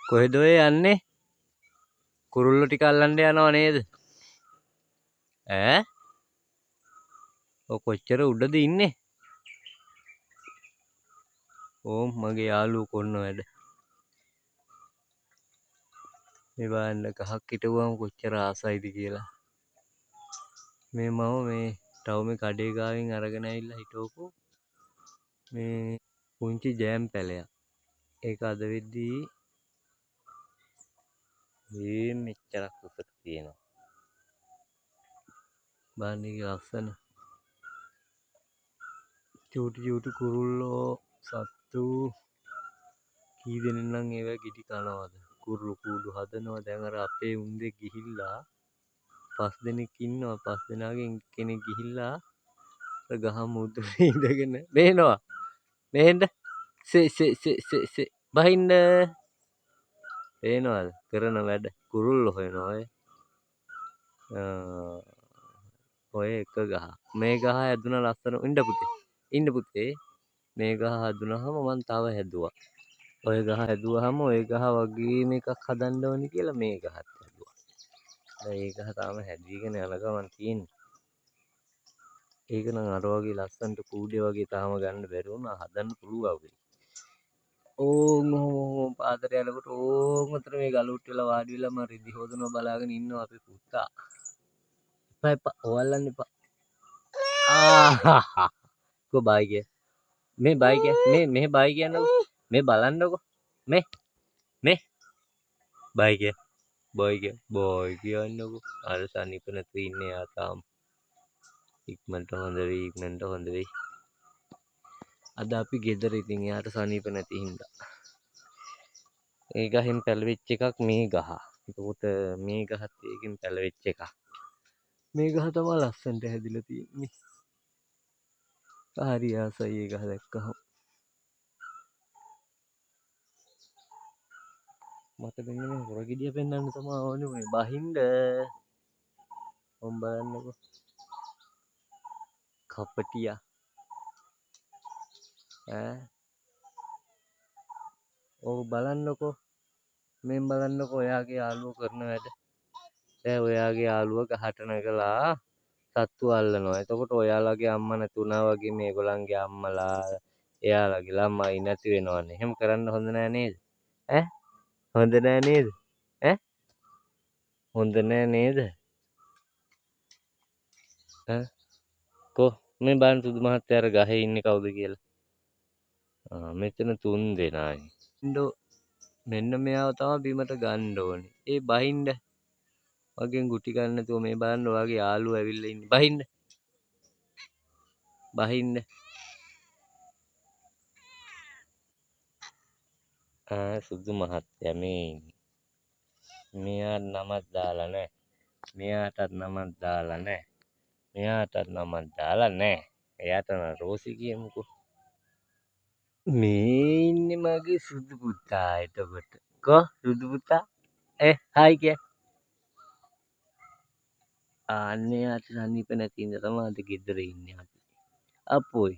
කොහෙද ඔය යන්නේ? කුරුල්ලෝ ටික අල්ලන්න යනව නේද? ඈ? ඔය කොච්චර උඩද ඉන්නේ? ඕම් මගේ යාළුවෝ කරන වැඩ. මේ බලන්න ගහක් හිටවුවම කොච්චර ආසයිද කියලා. මේ මම මේ ටවුමේ කඩේ ගාවින් අරගෙන ඇවිල්ලා හිටවපු මේ පුංචි ජෑම් පැලයක්. ඒක අද වෙද්දී මේ මෙච්චරක් උසට තියෙනවා. බලන්න ඒකේ ලස්සන. චූටි චූටි කුරුල්ලෝ සත්තු කී දෙනෙක් නම් ඒවා ගිටි කනවද? කුරුළු කූඩු හදනවා. දැන් අර අපේ උන්දේ ගිහිල්ලා 5 දෙනෙක් ඉන්නවා. 5 දෙනාගෙන් කෙනෙක් ගිහිල්ලා අර ගහ මුදුනේ ඉඳගෙන බේනවා. මෙහෙන්ද සෙ බහින්න පේනවද කරන වැඩ කුරුල්ලෝ හොයනවා ඔය එක ගහ මේ ගහ හැදුන ලස්සන ඉන්න පුතේ මේ ගහ හදුනහම මං තව හැදුවා ඔය ගහ හැදුවාම ඔය ගහ වගේම එකක් හදන්න ඕනි කියලා මේ ගහත් හැදුවා දැන් ඒ ගහ තාම හැදීගෙන යන ගමන් තියෙන්නේ ඒක නම් අර වගේ ලස්සනට කූඩේ වගේ තාම ගන්න බැරි වුණා හදන්න පුළුවන් වෙයි ඕන් ඔහොම පාදට යනකොට ඕන් උතර මේ ගලුට් වෙලා වාඩි වෙලා මම රිදි හොදනවා බලාගෙන ඉන්නවා අපේ පුතා. එපා එපා ඕවල්ලන්න එපා. කො බයි කිය. මේ බයි කිය. මේ බයි කියන්නකො. මේ බලන්නකො. මේ බයි කිය. බයි කිය. බයි කියන්නකො. අර සනීප නැතුව ඉන්නේ යා තාම. ඉක්මනට හොඳ වෙයි. අද අපි ගෙදර ඉතින් එයාට සනීප නැති හින්දා. ඒ ගහෙන් පැලවිච්ච එකක් මේ ගහ. එතකොට මේ ගහත් ඒකෙන් පැලවිච්ච එකක්. මේ ගහ තමයි ලස්සනට හැදිලා තියෙන්නේ. හරි ආසයි ඒ ගහ දැක්කහම. මට මෙන්න මේ හොරගෙඩිය පෙන්වන්න තමයි ඕනේ මේ බහින්ද. ඔම් බලන්නකො. කපටියා. ඈ. ඔව් බලන්නකො. මෙන් බලන්නකො ඔයාගේ යාළුවෝ කරන වැඩ. දැන් ඔයාගේ යාළුවා ගහට නැගලා සත්තු අල්ලනවා. එතකොට ඔයාලගේ අම්මා නැතුණා වගේ මේගොල්ලන්ගේ අම්මලා එයාලගේ ළමයි නැති වෙනවනේ. එහෙම කරන්න හොඳ නෑ නේද? ඈ හොඳ නෑ නේද? ඈ හොඳ නෑ නේද? ඈ කො මේ බලන්න සුදු මහත්තයා අර ගහේ ඉන්නේ කවුද කියලා. මෙතන 3 දෙනායි. මෙන්න මෙයාව තමයි බිමට ගන්න ඕනේ. ඒ බහින්ද වගෙන් ගුටි ගන්න නැතුව මේ බලන්න ඔයාගේ යාළුවෝ ඇවිල්ලා ඉන්නේ. බහින්ද. සුදු මහත්තයා මේ ඉන්නේ. මෙයාට නමක් දාලා නැහැ. මෙයාටත් නමක් දාලා නැහැ. මෙයාටත් නමක් දාලා නැහැ. එයාට නම් රෝසි කියමුකෝ. මේ ඉන්නේ මගේ සුදු පුතා එතකොට. සුදු පුතා? හායි කිය. අනේ යාට සනීප නැති ඉඳ තමයි අද ගෙදර ඉන්නේ අපි. අපොයි.